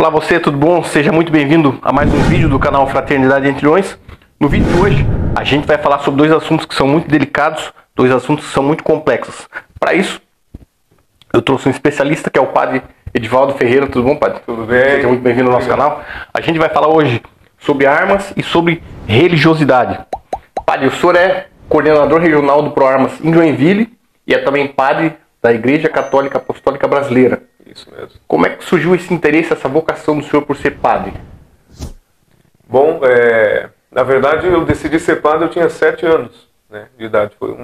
Olá você, tudo bom? Seja muito bem-vindo a mais um vídeo do canal Fraternidade Entre Leões. No vídeo de hoje, a gente vai falar sobre dois assuntos que são muito delicados, dois assuntos que são muito complexos. Para isso, eu trouxe um especialista que é o padre Edivaldo Ferreira. Tudo bom, padre? Tudo bem. Seja muito bem-vindo ao nosso canal. A gente vai falar hoje sobre armas e sobre religiosidade. Padre, o senhor é coordenador regional do ProArmas em Joinville e é também padre da Igreja Católica Apostólica Brasileira. Isso mesmo. Como é que surgiu esse interesse, essa vocação do senhor por ser padre? Bom, na verdade eu decidi ser padre, eu tinha 7 anos, né, de idade. Foi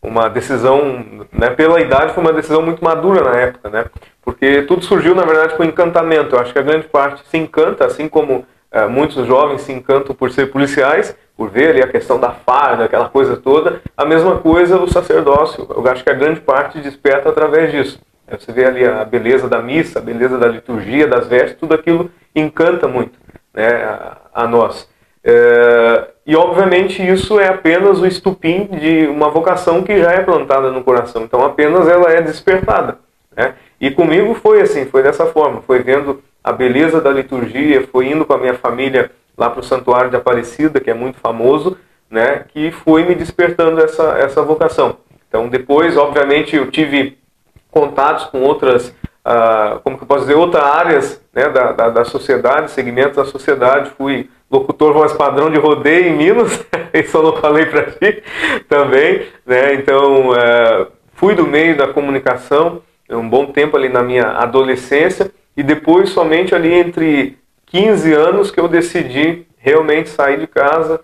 uma decisão, né, pela idade foi uma decisão muito madura na época, né, porque tudo surgiu na verdade com encantamento. Eu acho que a grande parte se encanta, assim como muitos jovens se encantam por ser policiais, por ver ali a questão da farda, aquela coisa toda. A mesma coisa o sacerdócio, eu acho que a grande parte desperta através disso. Você vê ali a beleza da missa, a beleza da liturgia, das vestes, tudo aquilo encanta muito, né, a nós. E obviamente isso é apenas o estupim de uma vocação que já é plantada no coração, então apenas ela é despertada, né? E comigo foi assim, foi dessa forma, foi vendo a beleza da liturgia, foi indo com a minha família lá para o Santuário de Aparecida, que é muito famoso, né, que foi me despertando essa vocação. Então depois, obviamente, eu tive contatos com outras, como que eu posso dizer, outras áreas, né, da sociedade, segmentos da sociedade. Fui locutor voz padrão de rodeio em Minas, isso eu não falei para ti também, né? Então fui do meio da comunicação um bom tempo ali na minha adolescência, e depois somente ali entre 15 anos que eu decidi realmente sair de casa,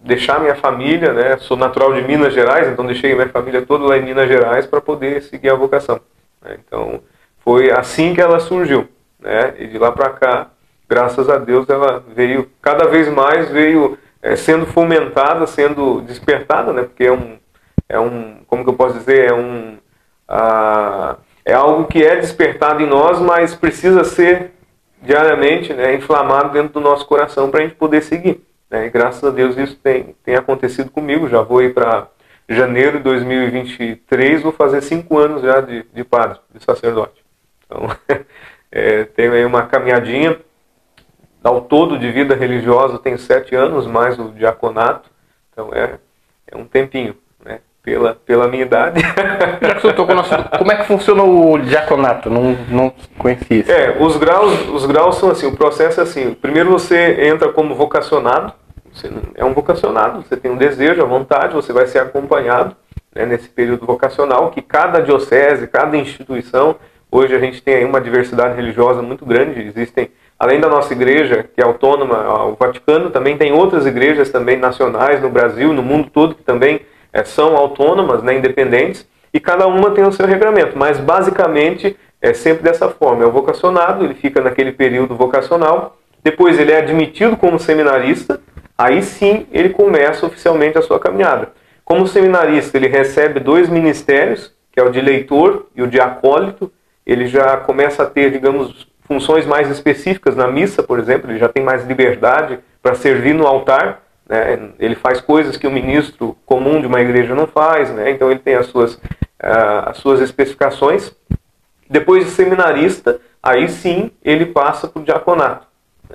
deixar minha família, né? Sou natural de Minas Gerais, então deixei minha família toda lá em Minas Gerais para poder seguir a vocação, né? Então foi assim que ela surgiu, né? E de lá para cá, graças a Deus, ela veio cada vez mais, veio sendo fomentada, sendo despertada, né? Porque como que eu posso dizer, é algo que é despertado em nós, mas precisa ser diariamente, né, inflamado dentro do nosso coração para a gente poder seguir, né? E graças a Deus isso tem acontecido comigo. Já vou ir para janeiro de 2023, vou fazer 5 anos já de padre, de sacerdote. Então, tenho aí uma caminhadinha. Ao todo de vida religiosa tenho 7 anos, mais o diaconato, então é um tempinho, né, pela minha idade. Já que o senhor tocou no assunto, como é que funciona o diaconato? Não conheci isso. Os graus são assim, o processo é assim: primeiro você entra como vocacionado, você é um vocacionado, você tem um desejo, a vontade, você vai ser acompanhado, né, nesse período vocacional, que cada diocese, cada instituição, hoje a gente tem aí uma diversidade religiosa muito grande. Existem, além da nossa igreja, que é autônoma, o Vaticano, também tem outras igrejas também nacionais no Brasil, no mundo todo, que também são autônomas, né, independentes, e cada uma tem o seu regramento, mas basicamente é sempre dessa forma. É o vocacionado, ele fica naquele período vocacional, depois ele é admitido como seminarista, aí sim ele começa oficialmente a sua caminhada. Como seminarista, ele recebe 2 ministérios, que é o de leitor e o de acólito. Ele já começa a ter, digamos, funções mais específicas na missa, por exemplo. Ele já tem mais liberdade para servir no altar, né? Ele faz coisas que o ministro comum de uma igreja não faz, né? Então ele tem as suas especificações. Depois de seminarista, aí sim ele passa para o diaconato,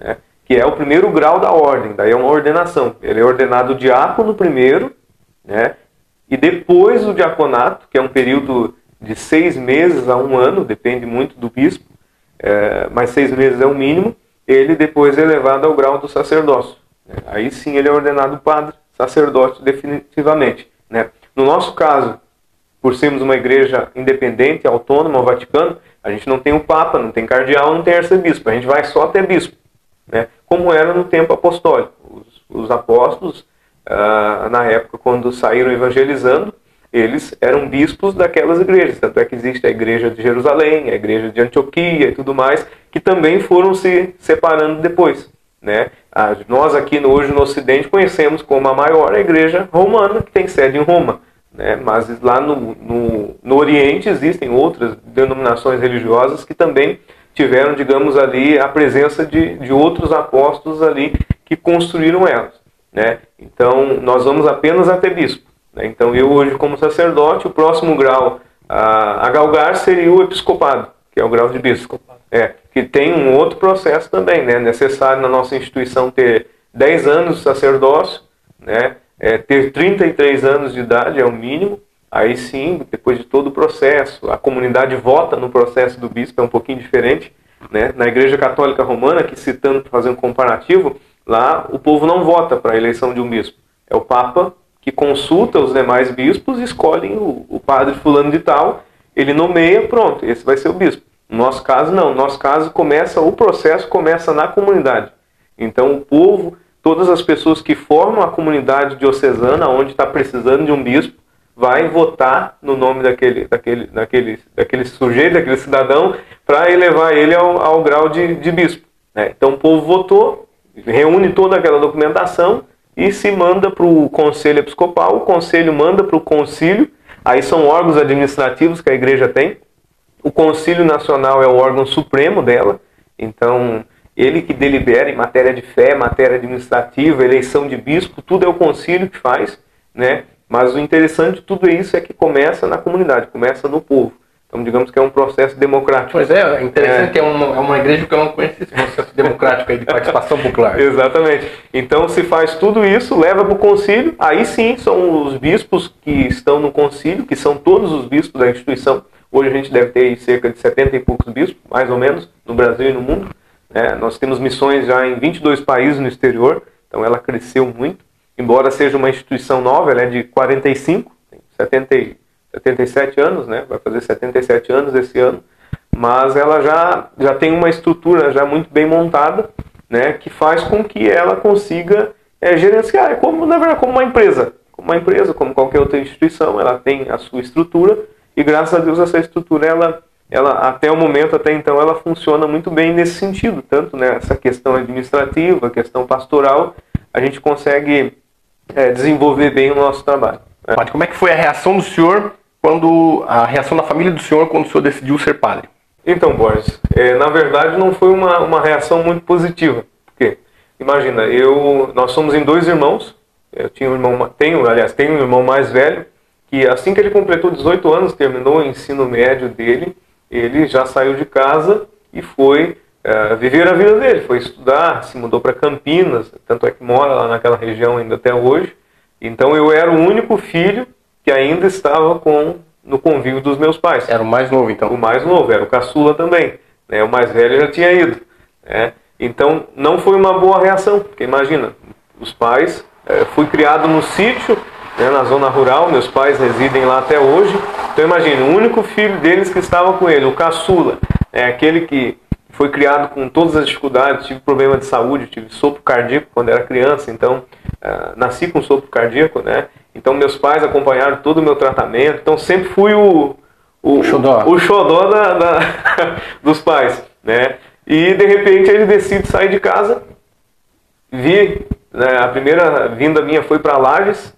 né, que é o primeiro grau da ordem, daí é uma ordenação. Ele é ordenado diácono primeiro, né, e depois o diaconato, que é um período de 6 meses a 1 ano, depende muito do bispo, mas 6 meses é o mínimo. Ele depois é elevado ao grau do sacerdócio, né? Aí sim ele é ordenado padre, sacerdote definitivamente, né? No nosso caso, por sermos uma igreja independente, autônoma ao Vaticano, a gente não tem o Papa, não tem cardeal, não tem arcebispo, a gente vai só até bispo, né? Como era no tempo apostólico. Os apóstolos, na época quando saíram evangelizando, eles eram bispos daquelas igrejas. Tanto é que existe a igreja de Jerusalém, a igreja de Antioquia e tudo mais, que também foram se separando depois, né? Nós aqui hoje no Ocidente conhecemos como a maior a igreja romana, que tem sede em Roma, né? Mas lá no Oriente existem outras denominações religiosas que também tiveram, digamos ali, a presença de outros apóstolos ali que construíram elas, né? Então nós vamos apenas até bispo. Então eu hoje como sacerdote, o próximo grau a galgar seria o episcopado, que é o grau de bispo. Que tem um outro processo também, né? É necessário na nossa instituição ter 10 anos de sacerdócio, né? Ter 33 anos de idade é o mínimo. Aí sim, depois de todo o processo, a comunidade vota no processo do bispo, é um pouquinho diferente, né? Na Igreja Católica Romana, que citando para fazer um comparativo, lá o povo não vota para a eleição de um bispo. É o Papa que consulta os demais bispos e escolhem o padre fulano de tal, ele nomeia, pronto, esse vai ser o bispo. No nosso caso, não. No nosso caso, o processo começa na comunidade. Então, o povo, todas as pessoas que formam a comunidade diocesana, onde está precisando de um bispo, vai votar no nome daquele sujeito, daquele cidadão, para elevar ele ao grau de bispo. Né? Então, o povo votou, reúne toda aquela documentação e se manda para o Conselho Episcopal, o Conselho manda para o Concílio, aí são órgãos administrativos que a Igreja tem. O Concílio Nacional é o órgão supremo dela, então ele que delibera em matéria de fé, matéria administrativa, eleição de bispo, tudo é o concílio que faz, né? Mas o interessante de tudo isso é que começa na comunidade, começa no povo. Então, digamos que é um processo democrático. Pois é interessante que é uma igreja que eu não conheço esse processo democrático aí de participação popular. Exatamente. Então, se faz tudo isso, leva para o concílio, aí sim são os bispos que estão no concílio, que são todos os bispos da instituição. Hoje a gente deve ter cerca de 70 e poucos bispos, mais ou menos, no Brasil e no mundo. Nós temos missões já em 22 países no exterior, então ela cresceu muito. Embora seja uma instituição nova, ela é de 45, 77 anos, né? Vai fazer 77 anos esse ano. Mas ela já tem uma estrutura já muito bem montada, né? Que faz com que ela consiga gerenciar. Na verdade, como uma empresa. Como qualquer outra instituição, ela tem a sua estrutura. E graças a Deus essa estrutura, ela até o momento, até então, ela funciona muito bem nesse sentido. Tanto nessa questão administrativa, questão pastoral, a gente consegue desenvolver bem o nosso trabalho. Padre, como é que foi a reação do senhor, a reação da família do senhor quando o senhor decidiu ser padre? Então, Borges, na verdade não foi uma reação muito positiva. Porque, imagina, nós somos em 2 irmãos. Eu tenho um irmão mais velho, que assim que ele completou 18 anos, terminou o ensino médio dele, ele já saiu de casa e foi viver a vida dele, foi estudar, se mudou para Campinas, tanto é que mora lá naquela região ainda até hoje. Então eu era o único filho que ainda estava no convívio dos meus pais. Era o mais novo, então? O mais novo, era o caçula também. Né? O mais velho já tinha ido. Né? Então não foi uma boa reação, porque imagina, os pais, fui criado no sítio, na zona rural, meus pais residem lá até hoje. Então imagine, o único filho deles que estava com ele, o caçula, aquele que foi criado com todas as dificuldades, tive problema de saúde, tive sopro cardíaco quando era criança, então nasci com sopro cardíaco, né? Então meus pais acompanharam todo o meu tratamento, então sempre fui o xodó dos pais, né? E de repente ele decide sair de casa, a primeira vinda minha foi para Lages,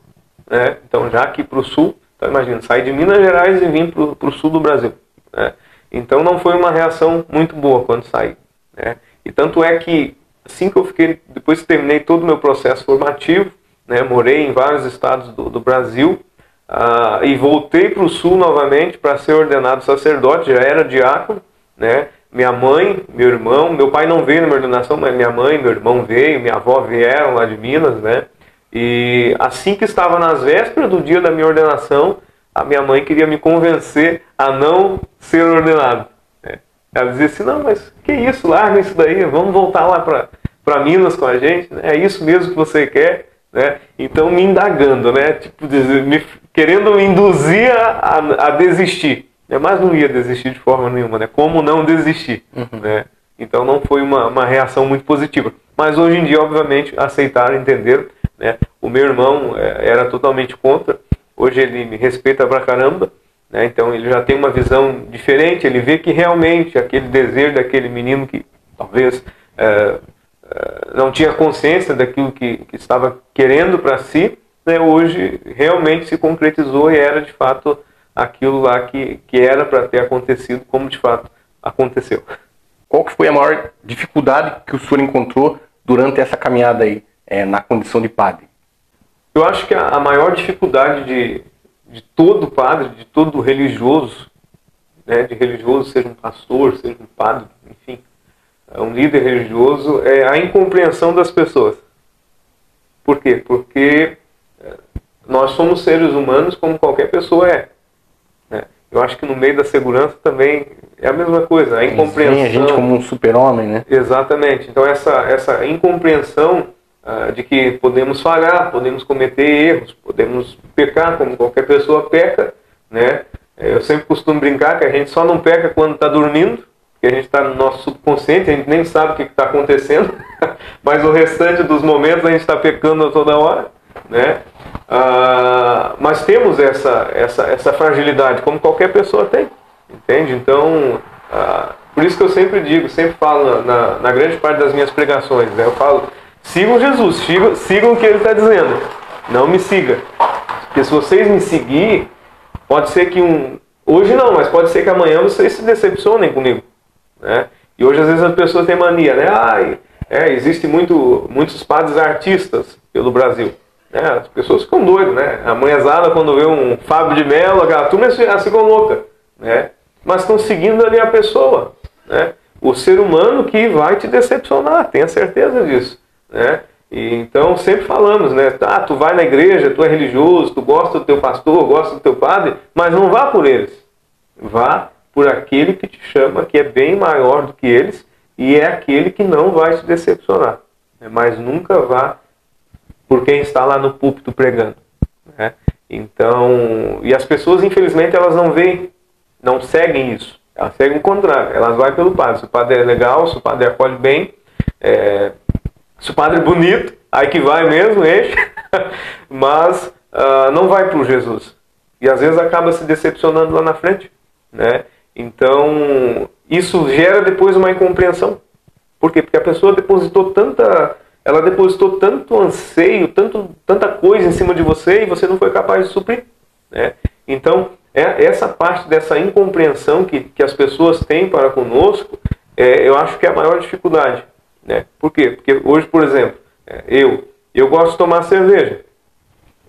né? Então já aqui para o sul, então imagina, sair de Minas Gerais e vim para o sul do Brasil, né? Então não foi uma reação muito boa quando saí, né? E tanto é que assim que eu fiquei, depois que terminei todo o meu processo formativo, né, morei em vários estados do Brasil, e voltei para o sul novamente para ser ordenado sacerdote, já era diácono, né? Minha mãe, meu irmão, meu pai não veio na minha ordenação, mas minha mãe, meu irmão veio, minha avó vieram lá de Minas, né? E assim que estava nas vésperas do dia da minha ordenação, a minha mãe queria me convencer a não ser ordenado. Né? Ela dizia assim, não, mas que isso, larga isso daí, vamos voltar lá para Minas com a gente, né? É isso mesmo que você quer, né? Então me indagando, né? Tipo, querendo me induzir a desistir, né? Mas não ia desistir de forma nenhuma, né? Como não desistir, né? Então não foi uma reação muito positiva. Mas hoje em dia, obviamente, aceitaram, entenderam, né? O meu irmão era totalmente contra. Hoje ele me respeita pra caramba, né? Então ele já tem uma visão diferente, ele vê que realmente aquele desejo daquele menino que talvez não tinha consciência daquilo que estava querendo para si, né? Hoje realmente se concretizou e era de fato aquilo lá que era para ter acontecido, como de fato aconteceu. Qual que foi a maior dificuldade que o senhor encontrou durante essa caminhada aí, na condição de padre? Eu acho que a maior dificuldade de todo padre, de todo religioso, né, de religioso, seja um pastor, seja um padre, enfim, um líder religioso, é a incompreensão das pessoas. Por quê? Porque nós somos seres humanos como qualquer pessoa é. Né? Eu acho que no meio da segurança também é a mesma coisa, a incompreensão. Sim, a gente como um super-homem, né? Exatamente. Então essa incompreensão de que podemos falhar, podemos cometer erros, podemos pecar como qualquer pessoa peca, né? Eu sempre costumo brincar que a gente só não peca quando está dormindo, que a gente está no nosso subconsciente, a gente nem sabe o que está acontecendo, mas o restante dos momentos a gente está pecando a toda hora, né? Mas temos essa fragilidade, como qualquer pessoa tem, entende? Então, por isso que eu sempre digo, sempre falo na grande parte das minhas pregações, né? Eu falo, sigam Jesus, sigam o que Ele está dizendo, não me siga, porque se vocês me seguirem, pode ser que hoje não, mas pode ser que amanhã vocês se decepcionem comigo. Né? E hoje às vezes as pessoas têm mania, né? Existem muitos padres artistas pelo Brasil. Né? As pessoas ficam doidas, né? A manhãzada, quando vê um Fábio de Mello, a turma ficam louca. Né? Mas estão seguindo ali a pessoa. Né? O ser humano que vai te decepcionar, tenha certeza disso. Né? E, então sempre falamos, né? Tu vai na igreja, tu é religioso, tu gosta do teu pastor, gosta do teu padre, mas não vá por eles. Vá por aquele que te chama, que é bem maior do que eles, e é aquele que não vai te decepcionar. Né? Mas nunca vá por quem está lá no púlpito pregando. Né? Então, e as pessoas, infelizmente, elas não veem, não seguem isso. Elas seguem o contrário. Elas vão pelo padre. Se o padre é legal, se o padre acolhe bem, se o padre é bonito, aí que vai mesmo, enche. Mas não vai para o Jesus. E às vezes acaba se decepcionando lá na frente. Né? Então, isso gera depois uma incompreensão. Por quê? Porque a pessoa depositou tanto anseio, tanta coisa em cima de você e você não foi capaz de suprir. Né? Então, essa parte dessa incompreensão que as pessoas têm para conosco, eu acho que é a maior dificuldade. Né? Por quê? Porque hoje, por exemplo, eu gosto de tomar cerveja.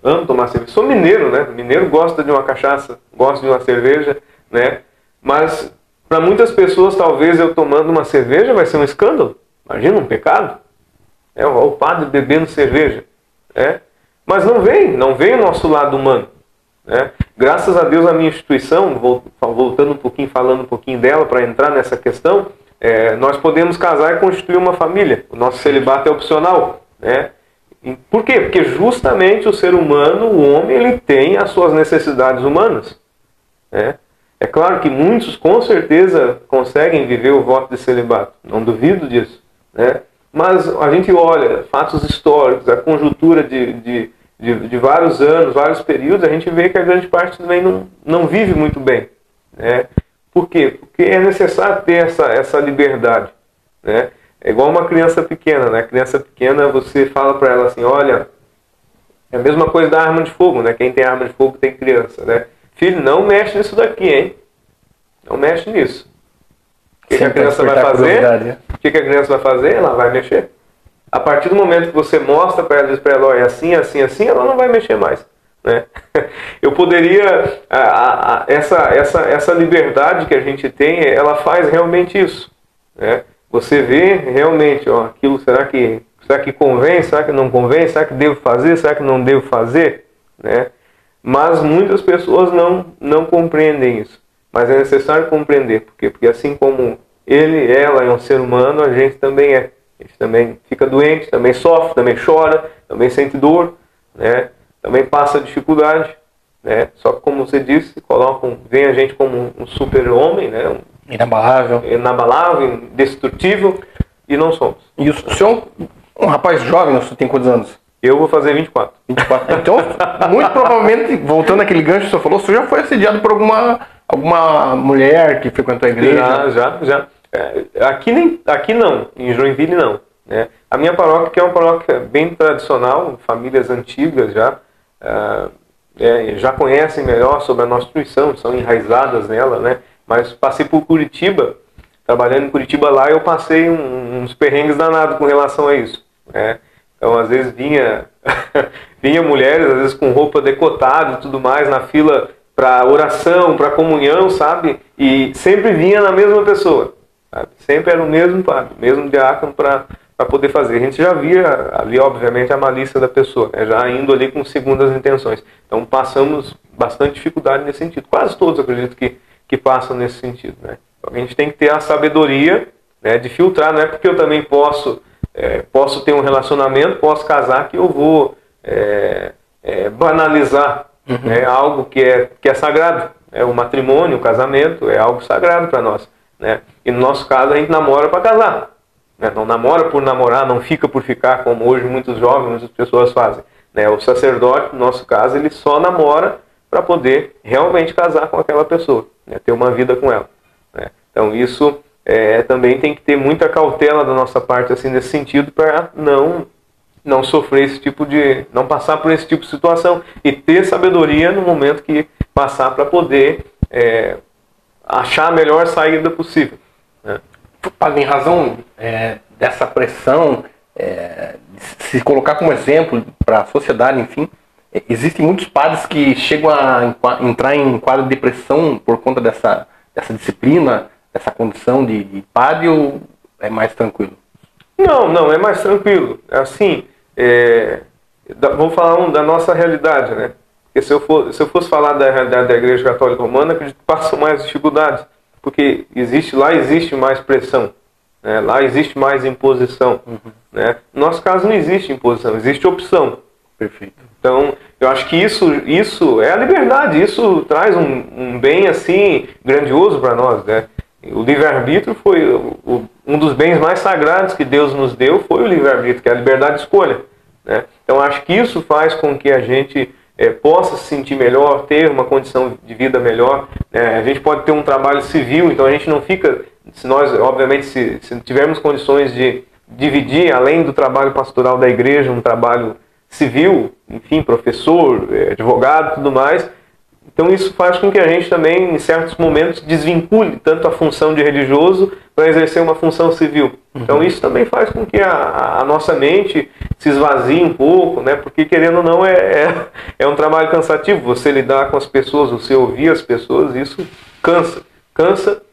Amo tomar cerveja. Sou mineiro, né? Mineiro gosta de uma cachaça, gosta de uma cerveja, né? Mas para muitas pessoas, talvez eu tomando uma cerveja vai ser um escândalo. Imagina, um pecado. O padre bebendo cerveja. Mas não vem o nosso lado humano. Né? Graças a Deus, a minha instituição, voltando um pouquinho, falando um pouquinho dela para entrar nessa questão, nós podemos casar e constituir uma família. O nosso celibato é opcional. Né? Por quê? Porque justamente o ser humano, o homem, ele tem as suas necessidades humanas. Né? É claro que muitos, com certeza, conseguem viver o voto de celibato. Não duvido disso. Né? Mas a gente olha fatos históricos, a conjuntura de vários anos, vários períodos, a gente vê que a grande parte também não vive muito bem. Né? Por quê? Porque é necessário ter essa liberdade. Né? É igual uma criança pequena. Né? A criança pequena, você fala para ela assim, olha, é a mesma coisa da arma de fogo. Né? Quem tem arma de fogo tem criança. Né? Filho, não mexe nisso daqui, hein? Não mexe nisso. O que a criança vai fazer? O que a criança vai fazer? Ela vai mexer. A partir do momento que você mostra para ela, diz para ela, olha, assim, assim, assim, ela não vai mexer mais. Né? Eu poderia... Essa liberdade que a gente tem, ela faz realmente isso. Né? Você vê realmente, aquilo, será que convém? Será que não convém? Será que devo fazer? Será que não devo fazer? Né? Mas muitas pessoas não compreendem isso. Mas é necessário compreender. Por quê? Porque assim como ela é um ser humano, a gente também é. A gente também fica doente, também sofre, também chora, também sente dor, né? Também passa dificuldade. Né? Só que, como você disse, vem a gente como um super-homem, né? Inabalável, indestrutível, e não somos. E o senhor é um rapaz jovem, você tem quantos anos? Eu vou fazer 24. Então, muito provavelmente, voltando àquele gancho que o senhor falou, o senhor já foi assediado por alguma mulher que frequentou a igreja? Já. Aqui não, em Joinville não. Né? A minha paróquia, que é uma paróquia bem tradicional, famílias antigas já conhecem melhor sobre a nossa instituição, são enraizadas nela, né? Mas passei por Curitiba, trabalhando em Curitiba lá, eu passei uns perrengues danados com relação a isso. Né? Então, às vezes vinha mulheres, às vezes com roupa decotada e tudo mais, na fila para oração, para comunhão, sabe? E sempre vinha na mesma pessoa, sabe? Sempre era o mesmo padre, o mesmo diácono para poder fazer. A gente já via ali, obviamente, a malícia da pessoa, né? Já indo ali com segundas intenções. Então passamos bastante dificuldade nesse sentido. Quase todos, acredito, que passam nesse sentido, né? Então, a gente tem que ter a sabedoria, né, de filtrar. Não é porque eu também posso ter um relacionamento, posso casar, que eu vou banalizar, né, algo que é sagrado. O matrimônio, o casamento é algo sagrado para nós, né? E no nosso caso a gente namora para casar, né? Não namora por namorar, não fica por ficar, como hoje muitos jovens, muitas pessoas fazem, né? O sacerdote, no nosso caso, ele só namora para poder realmente casar com aquela pessoa, né? Ter uma vida com ela, né? Então isso também tem que ter muita cautela da nossa parte, assim, nesse sentido, para não sofrer esse tipo de... não passar por esse tipo de situação, e ter sabedoria no momento que passar, para poder achar a melhor saída possível, né? Padre, em razão dessa pressão, se colocar como exemplo para a sociedade, enfim, existem muitos padres que chegam a entrar em quadro de depressão por conta dessa disciplina, dessa condição de padre, ou é mais tranquilo? Não, é mais tranquilo. Assim, vamos falar da nossa realidade, né? Porque se eu fosse falar da realidade da Igreja Católica Romana, acredito que passam mais dificuldades, porque lá existe mais pressão, né? Lá existe mais imposição, né? No nosso caso não existe imposição, existe opção. Perfeito. Então, eu acho que isso é a liberdade, isso traz um bem assim grandioso para nós, né? O livre-arbítrio foi um dos bens mais sagrados que Deus nos deu, foi o livre-arbítrio, que é a liberdade de escolha, né? Então, acho que isso faz com que a gente possa se sentir melhor, ter uma condição de vida melhor, né? A gente pode ter um trabalho civil, então a gente não fica, se nós, obviamente, se tivermos condições de dividir, além do trabalho pastoral da igreja, um trabalho civil, enfim, professor, advogado e tudo mais, então isso faz com que a gente também, em certos momentos, desvincule tanto a função de religioso para exercer uma função civil. Então isso também faz com que a nossa mente se esvazie um pouco, né? Porque, querendo ou não, é um trabalho cansativo. Você lidar com as pessoas, você ouvir as pessoas, isso cansa. Cansa,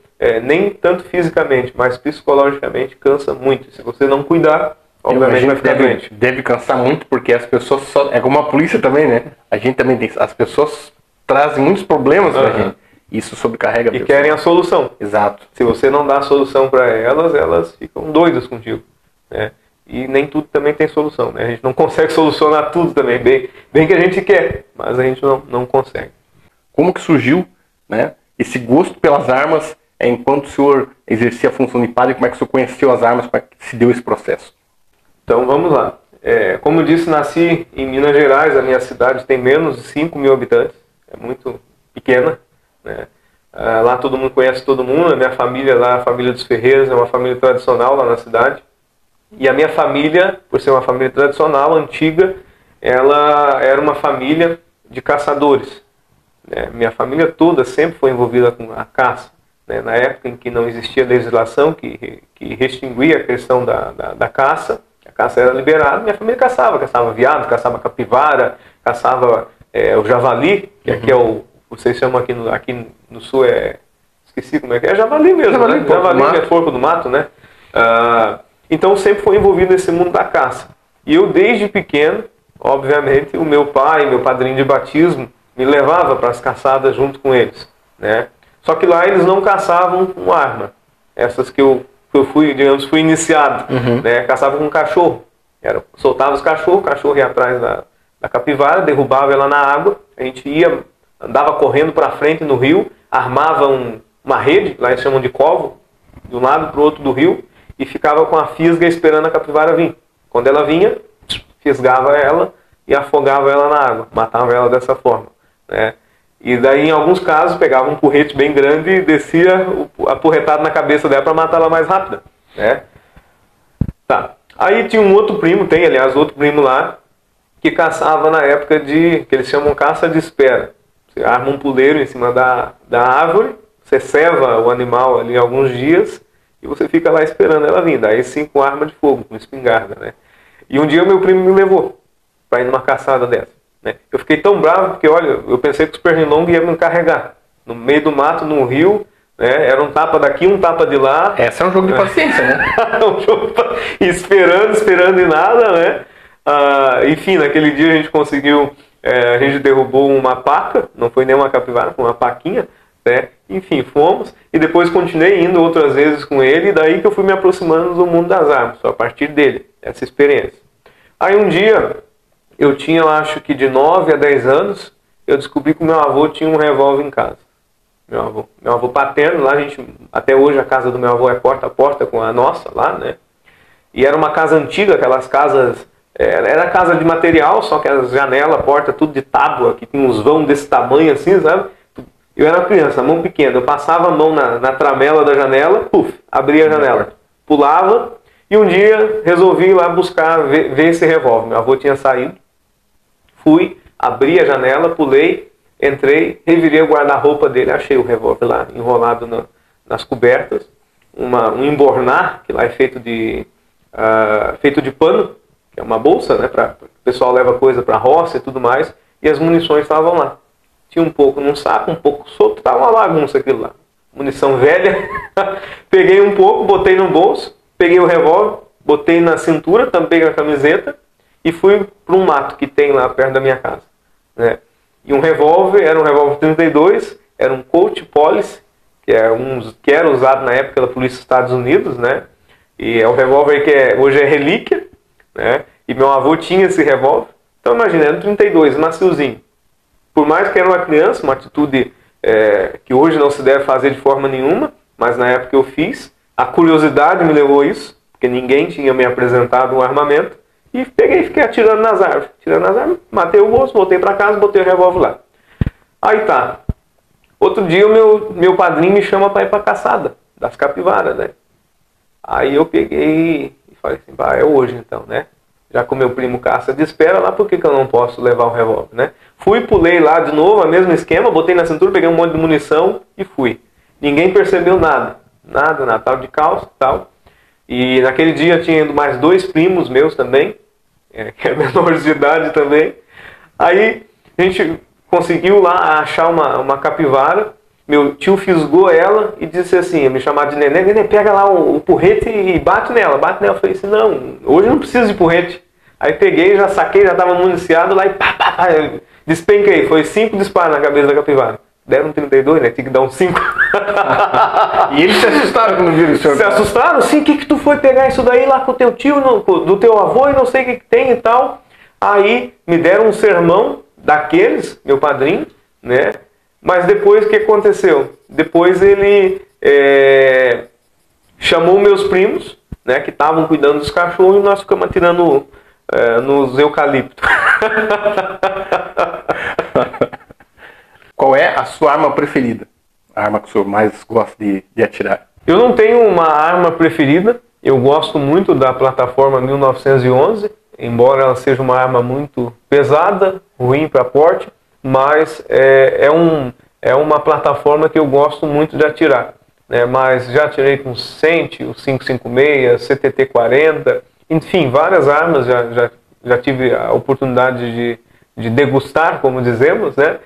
nem tanto fisicamente, mas psicologicamente cansa muito. Se você não cuidar, obviamente vai ficar doente. Deve cansar muito, porque as pessoas é como a polícia também, né? A gente também tem... As pessoas trazem muitos problemas pra gente. Isso sobrecarrega a pessoa. E querem a solução. Exato. Se você não dá a solução para elas ficam doidas contigo, né? E nem tudo também tem solução, né? A gente não consegue solucionar tudo também, bem que a gente quer, mas a gente não consegue. Como que surgiu, né, esse gosto pelas armas enquanto o senhor exercia a função de padre? Como é que o senhor conheceu as armas? Como é que se deu esse processo? Então vamos lá. Como eu disse, nasci em Minas Gerais. A minha cidade tem menos de 5 mil habitantes. É muito pequena, né? Lá todo mundo conhece todo mundo. A minha família lá, a família dos Ferreiros, é uma família tradicional lá na cidade. E a minha família, por ser uma família tradicional, antiga, ela era uma família de caçadores, né? Minha família toda sempre foi envolvida com a caça, né? Na época em que não existia legislação que restringia a questão da caça, a caça era liberada, minha família caçava veado, caçava capivara, caçava o javali, que aqui vocês chamam aqui no sul, esqueci como é que é, javali mesmo, javali, né? Javali é porco do mato, né? Então sempre foi envolvido nesse mundo da caça. E eu desde pequeno, obviamente, o meu pai, meu padrinho de batismo, me levava para as caçadas junto com eles, né? Só que lá eles não caçavam com arma. Essas que eu fui iniciado, né? Caçava com cachorro. Soltava os cachorros, o cachorro ia atrás da capivara, derrubava ela na água, a gente andava correndo para frente no rio, armava uma rede, lá eles chamam de covo, de um lado para o outro do rio, e ficava com a fisga esperando a capivara vir. Quando ela vinha, fisgava ela e afogava ela na água, matava ela dessa forma, né? E daí, em alguns casos, pegava um porrete bem grande e descia a porretada na cabeça dela para matar ela mais rápida, né? Tá. Aí tinha um outro primo, outro primo lá, que caçava na época que eles chamam caça de espera. Você arma um puleiro em cima da árvore, você ceva o animal ali alguns dias e você fica lá esperando ela vir. Daí sim com arma de fogo, com espingarda, né? E um dia o meu primo me levou para ir numa caçada dessa. né? Eu fiquei tão bravo porque, olha, eu pensei que os pernilongos iam me carregar. No meio do mato, no rio, né? Era um tapa daqui, um tapa de lá. Essa é um jogo de paciência, né? Um jogo esperando e nada, né? Enfim, naquele dia a gente conseguiu, a gente derrubou uma paca, não foi nem uma capivara, foi uma paquinha, né? Enfim, fomos, e depois continuei indo outras vezes com ele, e daí que eu fui me aproximando do mundo das armas, a partir dele, essa experiência. Aí um dia, eu tinha, acho que de 9 a 10 anos, eu descobri que o meu avô tinha um revólver em casa. Meu avô paterno, lá a gente, até hoje a casa do meu avô é porta a porta com a nossa lá, né? E era uma casa antiga, aquelas casas, era casa de material, só que as janelas, porta, tudo de tábua, que tinha uns vãos desse tamanho assim, sabe? Eu era criança, mão pequena, eu passava a mão na tramela da janela, puf, abria a janela, pulava, e um dia resolvi ir lá buscar, ver esse revólver. Meu avô tinha saído, fui, abri a janela, pulei, entrei, revirei o guarda-roupa dele, achei o revólver lá, enrolado nas cobertas, um embornar, que lá é feito de pano, que é uma bolsa, né, o pessoal leva coisa para roça e tudo mais, e as munições estavam lá. Tinha um pouco num saco, um pouco solto, estava uma bagunça aquilo lá. Munição velha. Peguei um pouco, botei no bolso, peguei o revólver, botei na cintura, tampei a camiseta e fui para um mato que tem lá perto da minha casa, né? E um revólver, era um revólver 32, era um Colt Police, que era usado na época pela Polícia dos Estados Unidos, né? E é um revólver que hoje é relíquia, né? E meu avô tinha esse revólver. Então imagina, era um 32, maciozinho. Por mais que era uma criança, uma atitude que hoje não se deve fazer de forma nenhuma, mas na época eu fiz, a curiosidade me levou a isso, porque ninguém tinha me apresentado um armamento, e peguei e fiquei atirando nas árvores. Matei o moço, voltei para casa, botei o revólver lá. Aí tá. Outro dia o meu padrinho me chama para ir para caçada das capivaras, né? Aí eu peguei e falei assim, é hoje então, né? Já que o meu primo caça de espera lá, por que eu não posso levar o revólver, né? Fui, pulei lá de novo, o mesmo esquema, botei na cintura, peguei um monte de munição e fui. Ninguém percebeu nada, tava de calça e tal. E naquele dia tinha ido mais 2 primos meus também, que é menores de idade também. Aí a gente conseguiu lá achar uma capivara, meu tio fisgou ela e disse assim, me chamava de neném, neném, pega lá o porrete e bate nela. Eu falei assim, não, hoje não preciso de porrete. Aí peguei, já saquei, já estava municiado lá e pá, despenquei. Foi 5 disparos na cabeça da capivara. Deram 32, né? Tinha que dar uns 5. E eles se assustaram quando viram o senhor? Se assustaram? Sim, o que tu foi pegar isso daí lá com o teu tio, do teu avô e não sei o que tem e tal. Aí me deram um sermão daqueles, meu padrinho, né? Mas depois o que aconteceu? Depois ele chamou meus primos, né, que estavam cuidando dos cachorros, e nós ficamos atirando nos eucaliptos. Qual é a sua arma preferida? A arma que o senhor mais gosta de atirar? Eu não tenho uma arma preferida. Eu gosto muito da plataforma 1911, embora ela seja uma arma muito pesada, ruim para porte, mas é uma plataforma que eu gosto muito de atirar, né? Mas já atirei com o Sente, o 556, CTT-40, enfim, várias armas, já tive a oportunidade de degustar, como dizemos, né?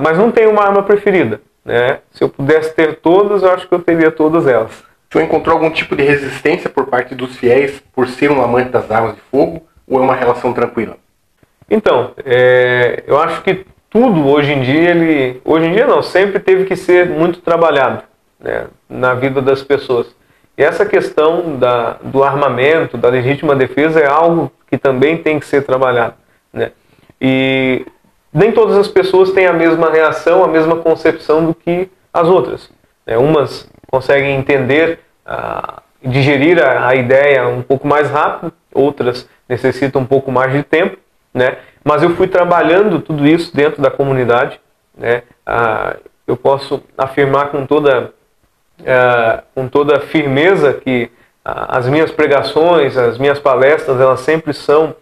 Mas não tenho uma arma preferida, né? Se eu pudesse ter todas, eu acho que eu teria todas elas. O senhor encontrou algum tipo de resistência por parte dos fiéis por ser um amante das armas de fogo, ou é uma relação tranquila? Então, eu acho que tudo hoje em dia não, sempre teve que ser muito trabalhado, né, na vida das pessoas. E essa questão do armamento, da legítima defesa é algo que também tem que ser trabalhado, né? E nem todas as pessoas têm a mesma reação, a mesma concepção do que as outras, né? Umas conseguem entender, digerir a ideia um pouco mais rápido, outras necessitam um pouco mais de tempo, né? Mas eu fui trabalhando tudo isso dentro da comunidade, né? Eu posso afirmar com toda firmeza que as minhas pregações, as minhas palestras, elas sempre são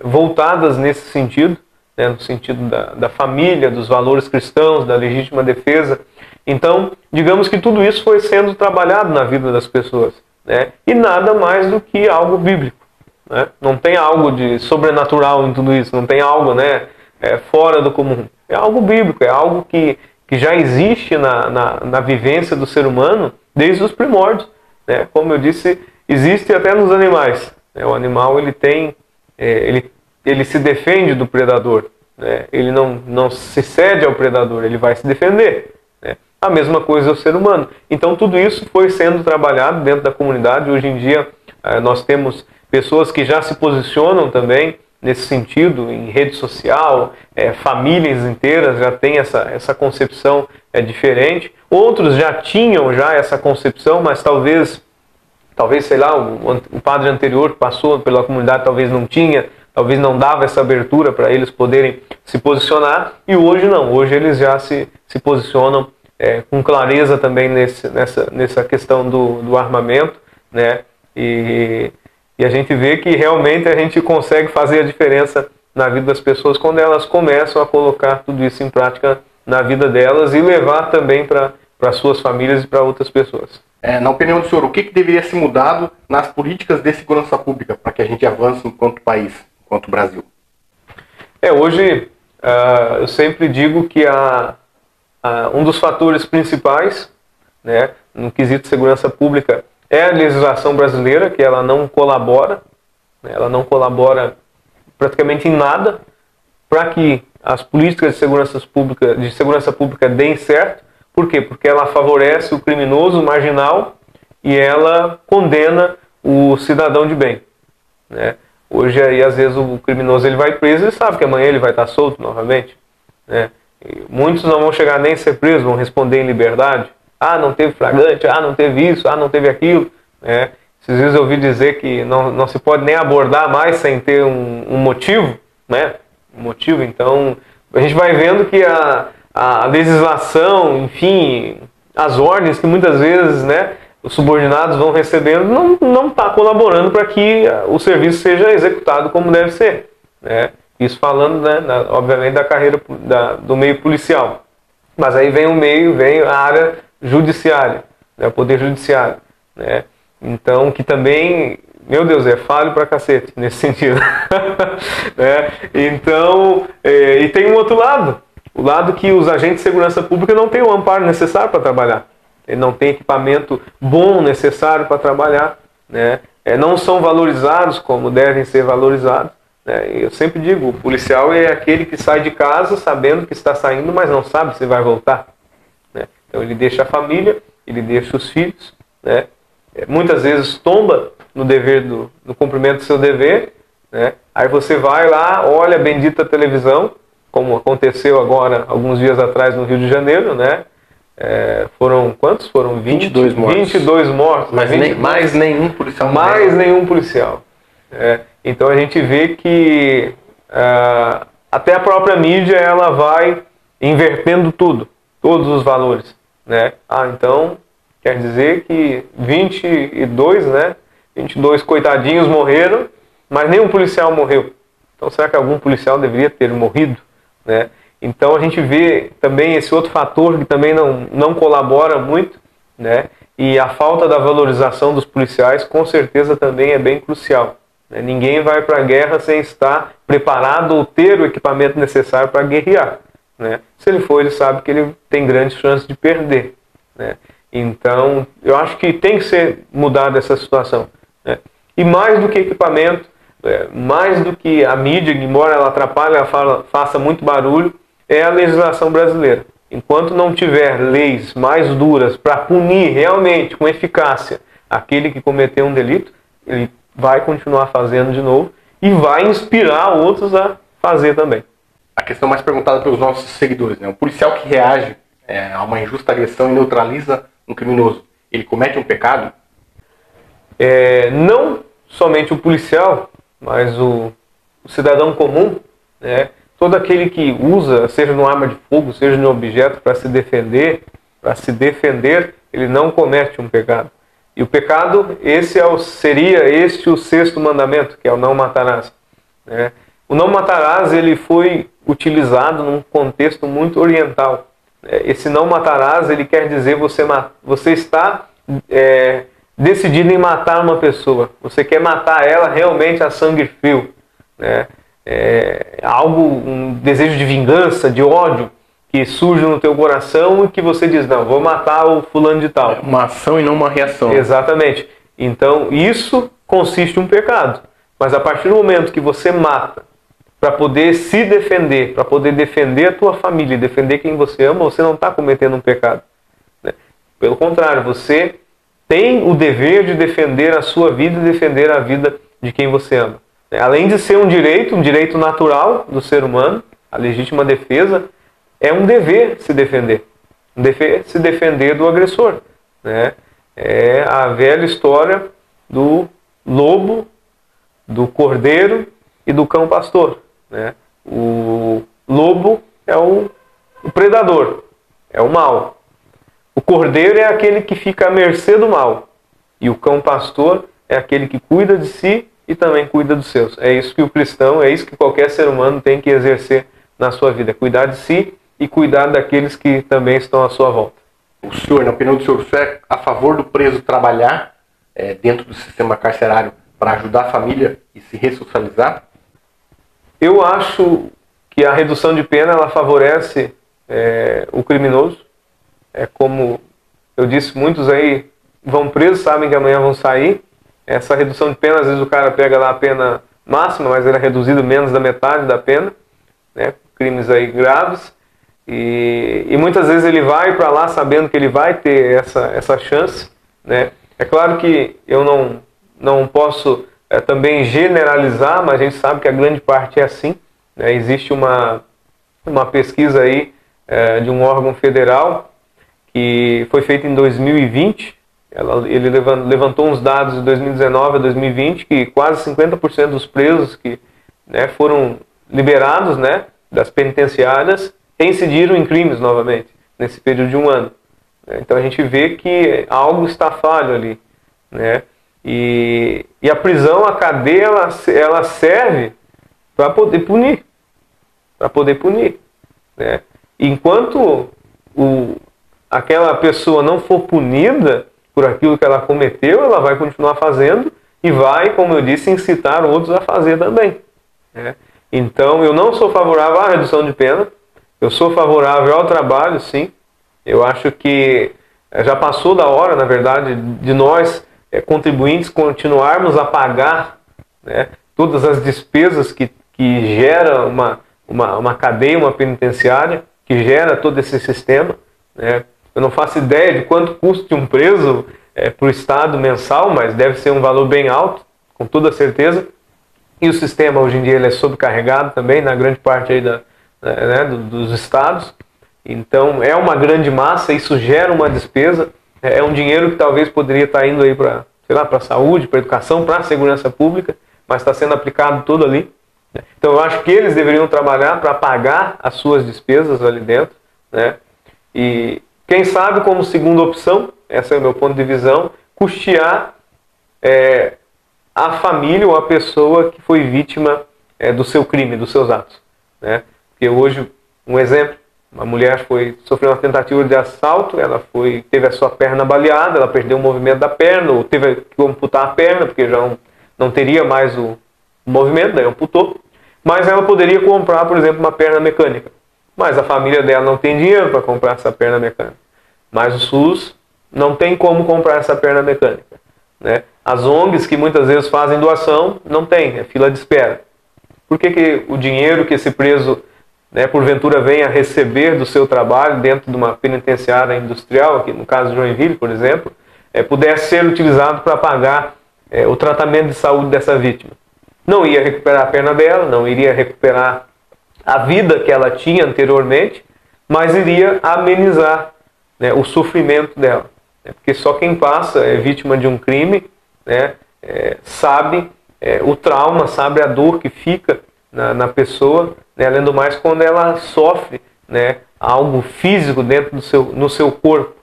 voltadas nesse sentido, né? No sentido da família, dos valores cristãos, da legítima defesa. Então, digamos que tudo isso foi sendo trabalhado na vida das pessoas, né? E nada mais do que algo bíblico, né? Não tem algo de sobrenatural em tudo isso, não tem algo, né, fora do comum. É algo bíblico, é algo que já existe na vivência do ser humano desde os primórdios, né? Como eu disse, existe até nos animais, né? O animal ele tem, ele se defende do predador, né? Ele não se cede ao predador, ele vai se defender, né? A mesma coisa é o ser humano. Então tudo isso foi sendo trabalhado dentro da comunidade. Hoje em dia nós temos pessoas que já se posicionam também nesse sentido, em rede social, famílias inteiras já têm essa concepção diferente. Outros já tinham essa concepção, mas talvez, sei lá, o padre anterior que passou pela comunidade talvez não tinha, talvez não dava essa abertura para eles poderem se posicionar, e hoje não, hoje eles já se posicionam com clareza também nessa questão do armamento, né? E a gente vê que realmente a gente consegue fazer a diferença na vida das pessoas quando elas começam a colocar tudo isso em prática na vida delas e levar também para suas famílias e para outras pessoas. Na opinião do senhor, o que deveria ser mudado nas políticas de segurança pública para que a gente avance enquanto país, enquanto Brasil? Hoje, eu sempre digo que um dos fatores principais, né, no quesito de segurança pública é a legislação brasileira, que ela não colabora, né, ela não colabora praticamente em nada para que as políticas de segurança pública deem certo. Por quê? Porque ela favorece o criminoso, o marginal, e ela condena o cidadão de bem, né? Hoje, aí, às vezes, o criminoso ele vai preso e sabe que amanhã ele vai estar solto novamente, né? E muitos não vão chegar nem a ser presos, vão responder em liberdade. Não teve flagrante, não teve isso, não teve aquilo, né? Esses dias eu ouvi dizer que não se pode nem abordar mais sem ter um motivo, né? Então, a gente vai vendo que a legislação, enfim, as ordens que muitas vezes, né, os subordinados vão recebendo, não está colaborando para que o serviço seja executado como deve ser, né? Isso falando, né, obviamente, da carreira do meio policial. Mas aí vem a área judiciária, né, o poder judiciário, né? Então, que também, meu Deus, é falho pra cacete nesse sentido. Né? Então, e tem um outro lado, o lado que os agentes de segurança pública não têm o amparo necessário para trabalhar. Ele não tem equipamento bom necessário para trabalhar, né? Não são valorizados como devem ser valorizados, né? Eu sempre digo, o policial é aquele que sai de casa sabendo que está saindo, mas não sabe se vai voltar, né? Então ele deixa a família, ele deixa os filhos, né? Muitas vezes tomba no cumprimento do seu dever, né? Aí você vai lá, olha a bendita televisão, como aconteceu agora, alguns dias atrás no Rio de Janeiro, né? Foram quantos? Foram 22 mortos. 22 mortos. Mas mais nenhum policial. Mais nenhum policial. Então a gente vê que até a própria mídia ela vai invertendo todos os valores, né? Então quer dizer que 22, né? 22 coitadinhos morreram, mas nenhum policial morreu. Então será que algum policial deveria ter morrido, né? Então a gente vê também esse outro fator que também não colabora muito, né? E a falta da valorização dos policiais com certeza também é bem crucial, né? Ninguém vai para a guerra sem estar preparado ou ter o equipamento necessário para guerrear, né? Se ele for, ele sabe que ele tem grandes chances de perder, né? Então eu acho que tem que ser mudada essa situação, né? E mais do que equipamento, mais do que a mídia, embora ela atrapalhe, ela faça muito barulho, é a legislação brasileira. Enquanto não tiver leis mais duras para punir realmente com eficácia aquele que cometeu um delito, ele vai continuar fazendo de novo e vai inspirar outros a fazer também. A questão mais perguntada pelos nossos seguidores, né? O policial que reage a uma injusta agressão e neutraliza um criminoso, ele comete um pecado? Não somente o policial, mas o cidadão comum, né? Todo aquele que usa, seja numa arma de fogo, seja num objeto para se defender, ele não comete um pecado. E o pecado, seria este o 6º mandamento, que é o não matarás, né? O não matarás, ele foi utilizado num contexto muito oriental. Esse não matarás, ele quer dizer você está decidido em matar uma pessoa. Você quer matar ela realmente a sangue frio, né? algo, um desejo de vingança, de ódio, que surge no teu coração e que você diz, não, vou matar o fulano de tal. Uma ação e não uma reação. Exatamente. Então, isso consiste em um pecado. Mas a partir do momento que você mata para poder se defender, para poder defender a tua família, defender quem você ama, você não está cometendo um pecado. Né? Pelo contrário, você tem o dever de defender a sua vida e defender a vida de quem você ama. Além de ser um direito natural do ser humano, a legítima defesa, é um dever se defender. Um dever se defender do agressor. Né? É a velha história do lobo, do cordeiro e do cão pastor. Né? O lobo é o predador, é o mal. O cordeiro é aquele que fica à mercê do mal. E o cão pastor é aquele que cuida de si e também cuida dos seus. É isso que o cristão, é isso que qualquer ser humano tem que exercer na sua vida. Cuidar de si e cuidar daqueles que também estão à sua volta. O senhor, na opinião do senhor, o senhor é a favor do preso trabalhar dentro do sistema carcerário para ajudar a família e se ressocializar? Eu acho que a redução de pena ela favorece o criminoso. É como eu disse, muitos aí vão presos, sabem que amanhã vão sair. Essa redução de pena, às vezes o cara pega lá a pena máxima, mas ele é reduzido menos da metade da pena, né? Crimes aí graves. E muitas vezes ele vai para lá sabendo que ele vai ter essa chance. Né? É claro que eu não posso também generalizar, mas a gente sabe que a grande parte é assim. Né? Existe uma pesquisa aí de um órgão federal que foi feita em 2020. Ele levantou uns dados de 2019 a 2020 que quase 50% dos presos que foram liberados das penitenciárias reincidiram em crimes novamente, nesse período de um ano. Então a gente vê que algo está falho ali. Né? E a prisão, a cadeia, ela serve para poder punir. Para poder punir. Né? Enquanto aquela pessoa não for punida por aquilo que ela cometeu, ela vai continuar fazendo e vai, como eu disse, incitar outros a fazer também. Né? Então eu não sou favorável à redução de pena. Eu sou favorável ao trabalho, sim. Eu acho que já passou da hora, na verdade, de nós, contribuintes, continuarmos a pagar todas as despesas que gera uma cadeia, uma penitenciária, que gera todo esse sistema. Né? Eu não faço ideia de quanto custa um preso para o Estado mensal, mas deve ser um valor bem alto, com toda certeza. E o sistema, hoje em dia, ele é sobrecarregado também, na grande parte aí dos estados. Então é uma grande massa, isso gera uma despesa, é um dinheiro que talvez poderia estar indo aí para, sei lá, para a saúde, para a educação, para a segurança pública, mas está sendo aplicado todo ali. Então eu acho que eles deveriam trabalhar para pagar as suas despesas ali dentro, né? E quem sabe, como segunda opção, esse é o meu ponto de visão, custear a família ou a pessoa que foi vítima do seu crime, dos seus atos, né? Porque hoje, um exemplo, uma mulher sofreu uma tentativa de assalto, ela teve a sua perna baleada, ela perdeu o movimento da perna, ou teve que amputar a perna, porque já não teria mais o movimento, daí amputou. Mas ela poderia comprar, por exemplo, uma perna mecânica. Mas a família dela não tem dinheiro para comprar essa perna mecânica. Mas o SUS não tem como comprar essa perna mecânica. Né? As ONGs que muitas vezes fazem doação, não tem, é fila de espera. Por que o dinheiro que esse preso porventura venha receber do seu trabalho dentro de uma penitenciária industrial, aqui no caso de Joinville, por exemplo, pudesse ser utilizado para pagar o tratamento de saúde dessa vítima? Não ia recuperar a perna dela, não iria recuperar a vida que ela tinha anteriormente, mas iria amenizar o sofrimento dela. Porque só quem passa é vítima de um crime sabe o trauma, sabe a dor que fica na pessoa, além do mais quando ela sofre algo físico dentro no seu corpo.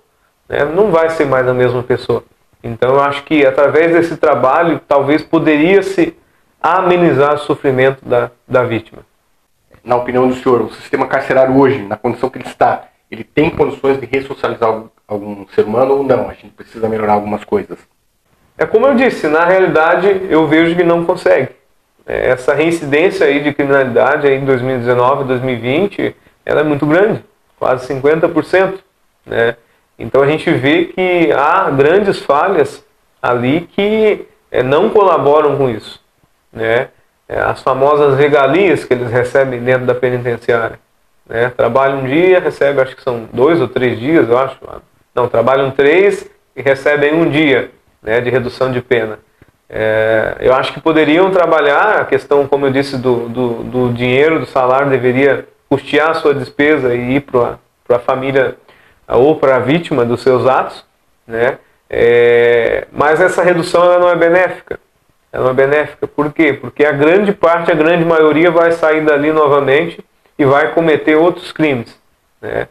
Não vai ser mais a mesma pessoa. Então eu acho que através desse trabalho talvez poderia-se amenizar o sofrimento da vítima. Na opinião do senhor, o sistema carcerário hoje, na condição que ele está, ele tem condições de ressocializar algum ser humano ou não? A gente precisa melhorar algumas coisas. É como eu disse, na realidade eu vejo que não consegue. essa reincidência aí de criminalidade aí em 2019, 2020, ela é muito grande, quase 50%, né? Então a gente vê que há grandes falhas ali que não colaboram com isso, né? As famosas regalias que eles recebem dentro da penitenciária, né? Trabalham um dia, recebem, acho que são 2 ou 3 dias, eu acho. Não, trabalham 3 e recebem 1 dia, né, de redução de pena. Eu acho que poderiam trabalhar a questão, como eu disse, do dinheiro, do salário, deveria custear a sua despesa e ir para a família ou para a vítima dos seus atos, né? Mas essa redução ela não é benéfica. Ela não é benéfica. Por quê? Porque a grande parte, a grande maioria vai sair dali novamente e vai cometer outros crimes, né?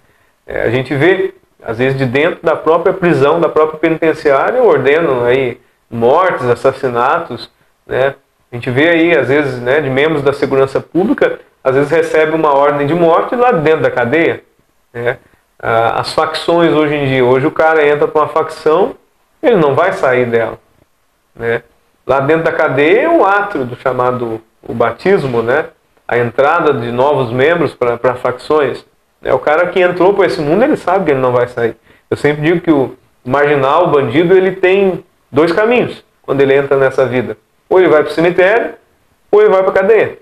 A gente vê, às vezes, de dentro da própria prisão, da própria penitenciária, ordenam aí mortes, assassinatos, né? A gente vê aí, às vezes, né, de membros da segurança pública, às vezes recebe uma ordem de morte lá dentro da cadeia, né? As facções hoje em dia, hoje o cara entra para uma facção, ele não vai sair dela, né? Lá dentro da cadeia é um átrio do chamado o batismo, né? A entrada de novos membros para facções. O cara que entrou para esse mundo, ele sabe que ele não vai sair. Eu sempre digo que o marginal, o bandido, ele tem 2 caminhos quando ele entra nessa vida. Ou ele vai para o cemitério, ou ele vai para a cadeia.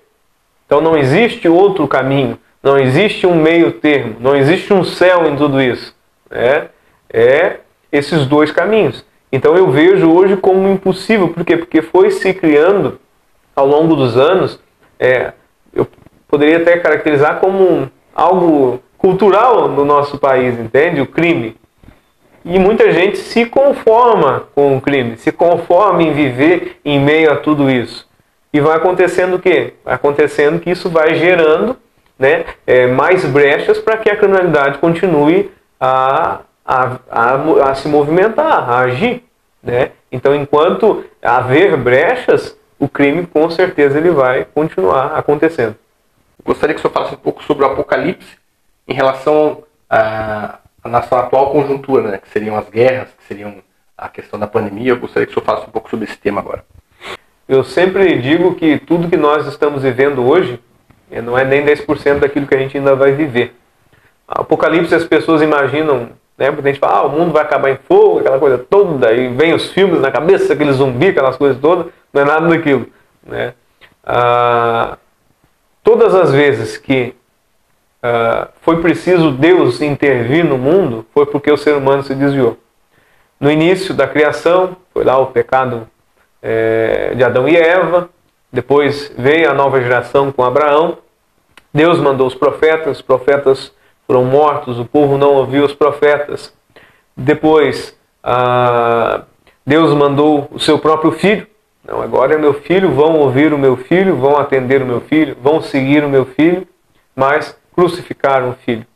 Então não existe outro caminho, não existe um meio termo, não existe um céu em tudo isso. É esses 2 caminhos. Então eu vejo hoje como impossível. Por quê? Porque foi se criando ao longo dos anos, eu poderia até caracterizar como algo cultural no nosso país, entende? O crime. E muita gente se conforma com o crime, se conforma em viver em meio a tudo isso. E vai acontecendo o quê? Vai acontecendo que isso vai gerando, né, mais brechas para que a criminalidade continue a se movimentar, a agir, né? Então, enquanto haver brechas, o crime com certeza ele vai continuar acontecendo. Gostaria que o senhor falasse um pouco sobre o Apocalipse em relação à nossa atual conjuntura, né? Que seriam as guerras, que seriam a questão da pandemia. Eu gostaria que o senhor falasse um pouco sobre esse tema agora. Eu sempre digo que tudo que nós estamos vivendo hoje não é nem 10% daquilo que a gente ainda vai viver. Apocalipse, as pessoas imaginam, né? Porque a gente fala, o mundo vai acabar em fogo, aquela coisa toda, e vem os filmes na cabeça, aquele zumbi, aquelas coisas todas, não é nada daquilo, né? Todas as vezes que foi preciso Deus intervir no mundo, foi porque o ser humano se desviou. No início da criação, foi lá o pecado de Adão e Eva, depois veio a nova geração com Abraão, Deus mandou os profetas foram mortos, o povo não ouviu os profetas. Depois, Deus mandou o seu próprio filho. Não, agora é meu filho, vão ouvir o meu filho, vão atender o meu filho, vão seguir o meu filho, mas crucificaram o filho.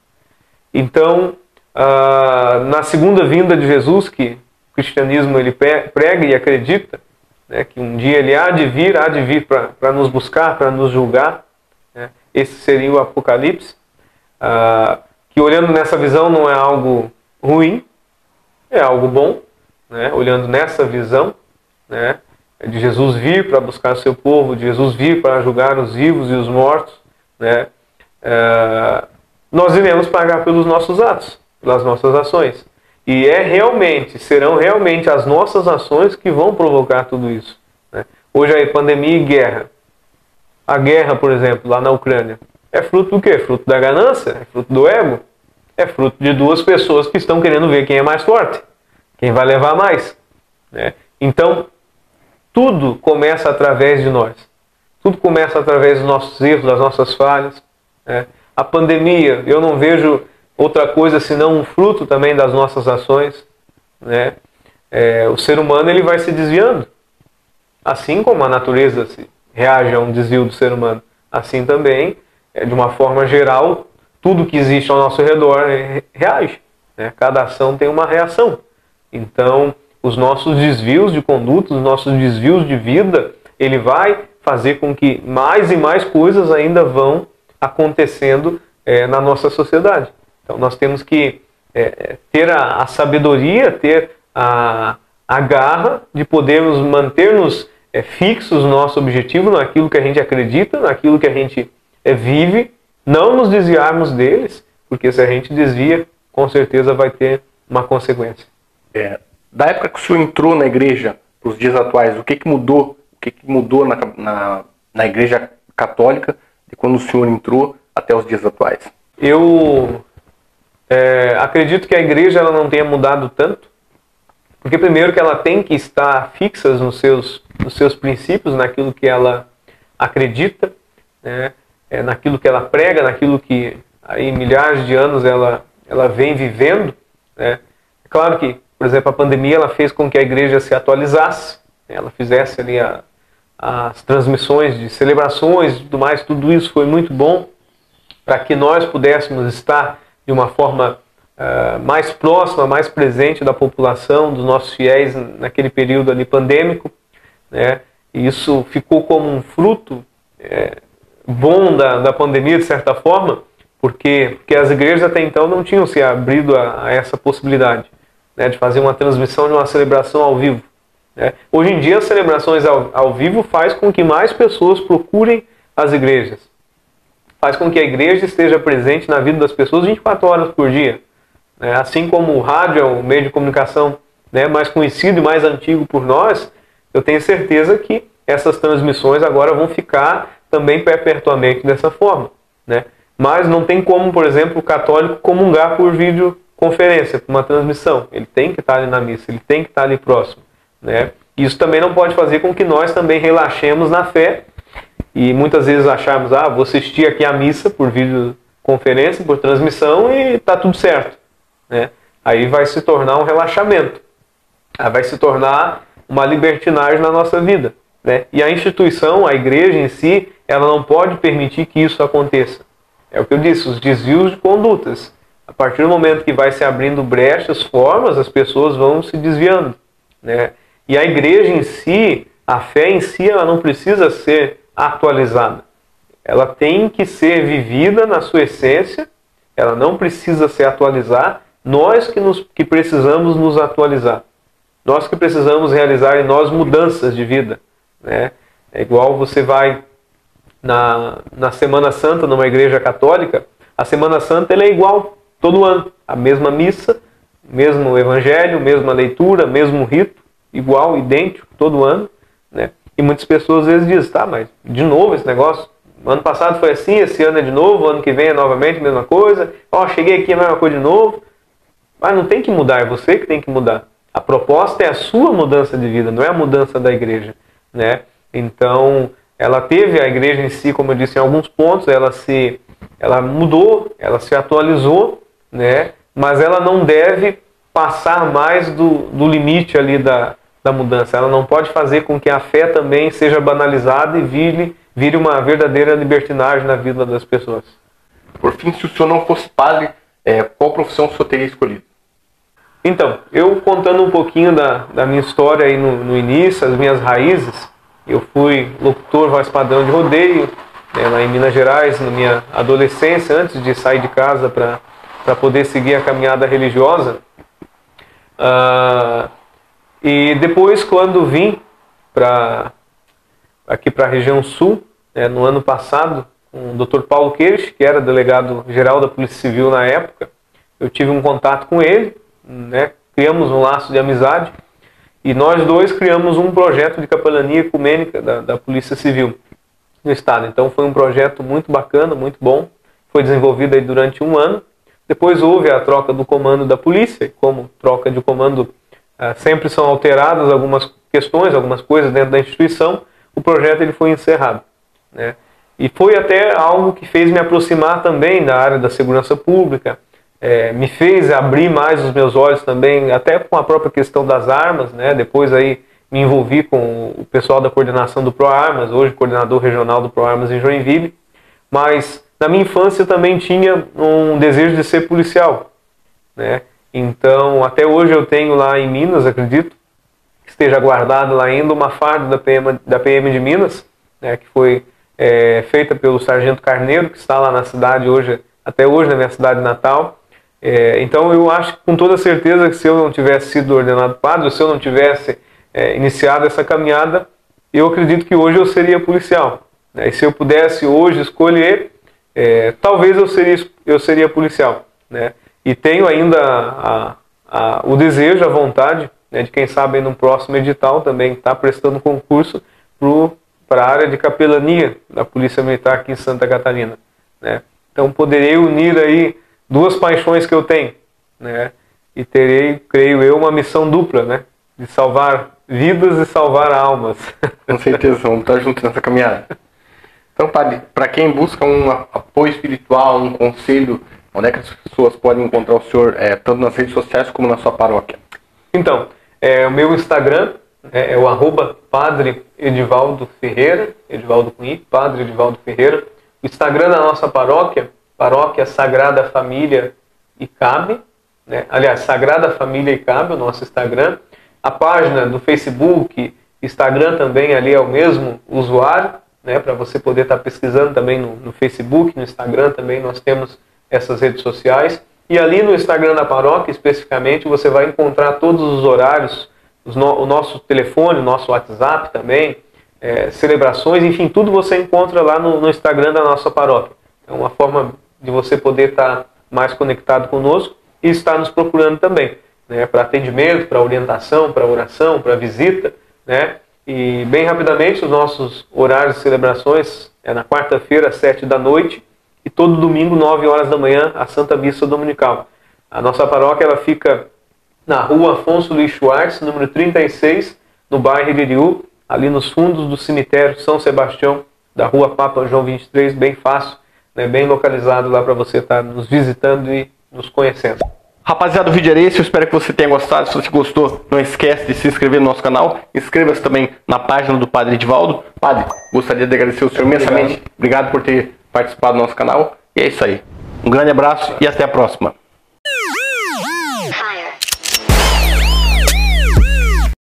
Então, na segunda vinda de Jesus, que o cristianismo ele prega e acredita, né, que um dia ele há de vir para nos buscar, para nos julgar, né, esse seria o Apocalipse, que olhando nessa visão não é algo ruim, é algo bom, né, olhando nessa visão, né, de Jesus vir para buscar o seu povo, de Jesus vir para julgar os vivos e os mortos, né, nós iremos pagar pelos nossos atos, pelas nossas ações. E serão realmente as nossas ações que vão provocar tudo isso, né? Hoje aí, pandemia e guerra. A guerra, por exemplo, lá na Ucrânia, é fruto do quê? Fruto da ganância? É fruto do ego? É fruto de 2 pessoas que estão querendo ver quem é mais forte, quem vai levar mais, né? Então, tudo começa através de nós. Tudo começa através dos nossos erros, das nossas falhas, né? A pandemia, eu não vejo outra coisa senão um fruto também das nossas ações, né? O ser humano ele vai se desviando. Assim como a natureza reage a um desvio do ser humano, assim também, de uma forma geral, tudo que existe ao nosso redor reage, né? Cada ação tem uma reação. Então, os nossos desvios de conduta, os nossos desvios de vida, ele vai fazer com que mais e mais coisas ainda vão acontecendo na nossa sociedade. Então nós temos que ter a sabedoria, ter a garra de podermos manter-nos fixos no nosso objetivo, naquilo que a gente acredita, naquilo que a gente vive, não nos desviarmos deles, porque se a gente desvia, com certeza vai ter uma consequência. Da época que o senhor entrou na igreja, para os dias atuais, o que mudou? O que mudou na igreja católica de quando o senhor entrou até os dias atuais? Eu acredito que a igreja ela não tenha mudado tanto, porque primeiro que ela tem que estar fixa nos seus princípios, naquilo que ela acredita, né? Naquilo que ela prega, naquilo que aí milhares de anos ela vem vivendo, né? É claro que, por exemplo, a pandemia ela fez com que a igreja se atualizasse, né? Ela fizesse ali as transmissões de celebrações e tudo mais, tudo isso foi muito bom para que nós pudéssemos estar de uma forma mais próxima, mais presente da população, dos nossos fiéis naquele período ali pandêmico, né? E isso ficou como um fruto bom da pandemia, de certa forma, porque as igrejas até então não tinham se abrido a essa possibilidade, né, de fazer uma transmissão de uma celebração ao vivo, né? Hoje em dia, as celebrações ao vivo faz com que mais pessoas procurem as igrejas, faz com que a igreja esteja presente na vida das pessoas 24 horas por dia. Assim como o rádio é um meio de comunicação, né, mais conhecido e mais antigo por nós, eu tenho certeza que essas transmissões agora vão ficar também perpetuamente dessa forma, né? Mas não tem como, por exemplo, o católico comungar por videoconferência, por uma transmissão. Ele tem que estar ali na missa, ele tem que estar ali próximo, né? Isso também não pode fazer com que nós também relaxemos na fé e muitas vezes acharmos, vou assistir aqui a missa por videoconferência, por transmissão e está tudo certo, né? Aí vai se tornar um relaxamento, aí vai se tornar uma libertinagem na nossa vida, né? E a instituição, a igreja em si, ela não pode permitir que isso aconteça. É o que eu disse, os desvios de condutas. A partir do momento que vai se abrindo brechas, formas, as pessoas vão se desviando, né? E a igreja em si, a fé em si, ela não precisa ser atualizada. Ela tem que ser vivida na sua essência, ela não precisa se atualizar. Nós que precisamos nos atualizar. Nós que precisamos realizar em nós mudanças de vida, né? É igual você vai na Semana Santa, numa igreja católica, a Semana Santa ela é igual todo ano. A mesma missa, mesmo evangelho, mesma leitura, mesmo rito, igual, idêntico, todo ano, né? E muitas pessoas às vezes dizem, mas de novo esse negócio? Ano passado foi assim, esse ano é de novo, ano que vem é novamente a mesma coisa. Cheguei aqui é a mesma coisa de novo. Mas não tem que mudar, é você que tem que mudar. A proposta é a sua mudança de vida, não é a mudança da igreja, né? Então, a igreja em si, como eu disse, em alguns pontos, ela mudou, ela se atualizou, né? Mas ela não deve passar mais do limite ali da mudança. Ela não pode fazer com que a fé também seja banalizada e vire uma verdadeira libertinagem na vida das pessoas. Por fim, se o senhor não fosse padre, qual profissão o senhor teria escolhido? Então, eu contando um pouquinho da minha história aí no início, as minhas raízes, eu fui locutor voz padrão de rodeio, né, lá em Minas Gerais, na minha adolescência, antes de sair de casa para poder seguir a caminhada religiosa. E depois, quando vim aqui para a região sul, no ano passado, com o Dr. Paulo Queires, que era delegado-geral da Polícia Civil na época, eu tive um contato com ele, né, criamos um laço de amizade, e nós dois criamos um projeto de capelania ecumênica da Polícia Civil no Estado. Então foi um projeto muito bacana, muito bom, foi desenvolvido aí durante um ano. Depois houve a troca do comando da polícia, e como troca de comando sempre são alteradas algumas questões, algumas coisas dentro da instituição, o projeto ele foi encerrado, né? E foi até algo que fez me aproximar também da área da segurança pública, me fez abrir mais os meus olhos também, até com a própria questão das armas, né? Depois aí me envolvi com o pessoal da coordenação do ProArmas, hoje coordenador regional do ProArmas em Joinville, mas na minha infância eu também tinha um desejo de ser policial, né? Então até hoje eu tenho lá em Minas, acredito, que esteja guardado lá ainda uma farda da PM de Minas, né? Que foi feita pelo Sargento Carneiro, que está lá na cidade hoje, até hoje na minha cidade natal. Então eu acho com toda certeza que se eu não tivesse sido ordenado padre, se eu não tivesse iniciado essa caminhada, eu acredito que hoje eu seria policial, né? E se eu pudesse hoje escolher, talvez eu seria policial, né? E tenho ainda o desejo, a vontade, né, de quem sabe no próximo edital também estar prestando concurso para a área de capelania da Polícia Militar aqui em Santa Catarina, né? Então poderei unir aí duas paixões que eu tenho, né? E terei, creio eu, uma missão dupla, né? De salvar vidas e salvar almas. Com certeza, vamos estar juntos nessa caminhada. Então, padre, para quem busca um apoio espiritual, um conselho, onde é que as pessoas podem encontrar o senhor, tanto nas redes sociais como na sua paróquia? Então, o meu Instagram é o @Padre Edivaldo Ferreira, Edivaldo com I, Padre Edivaldo Ferreira. O Instagram da nossa paróquia, Paróquia Sagrada Família e Cabe, né? Aliás, Sagrada Família e Cabe, o nosso Instagram. A página do Facebook, Instagram também, ali é o mesmo usuário, né? Para você poder estar pesquisando também no Facebook, no Instagram também nós temos essas redes sociais. E ali no Instagram da paróquia, especificamente, você vai encontrar todos os horários, o nosso telefone, o nosso WhatsApp também, celebrações, enfim, tudo você encontra lá no Instagram da nossa paróquia. É uma forma de você poder estar mais conectado conosco e estar nos procurando também, né, para atendimento, para orientação, para oração, para visita, né? E bem rapidamente, os nossos horários de celebrações é na quarta-feira, às 7 da noite, e todo domingo, 9 horas da manhã, a Santa Missa Dominical. A nossa paróquia ela fica na rua Afonso Luiz Schwartz, número 36, no bairro Iririú, ali nos fundos do cemitério São Sebastião, da rua Papa João 23, bem fácil, né, bem localizado lá para você estar nos visitando e nos conhecendo. Rapaziada, o vídeo era esse, eu espero que você tenha gostado. Se você gostou, não esquece de se inscrever no nosso canal. Inscreva-se também na página do Padre Edivaldo. Padre, gostaria de agradecer o senhor imensamente. Obrigado por ter participado do nosso canal. E é isso aí. Um grande abraço e até a próxima.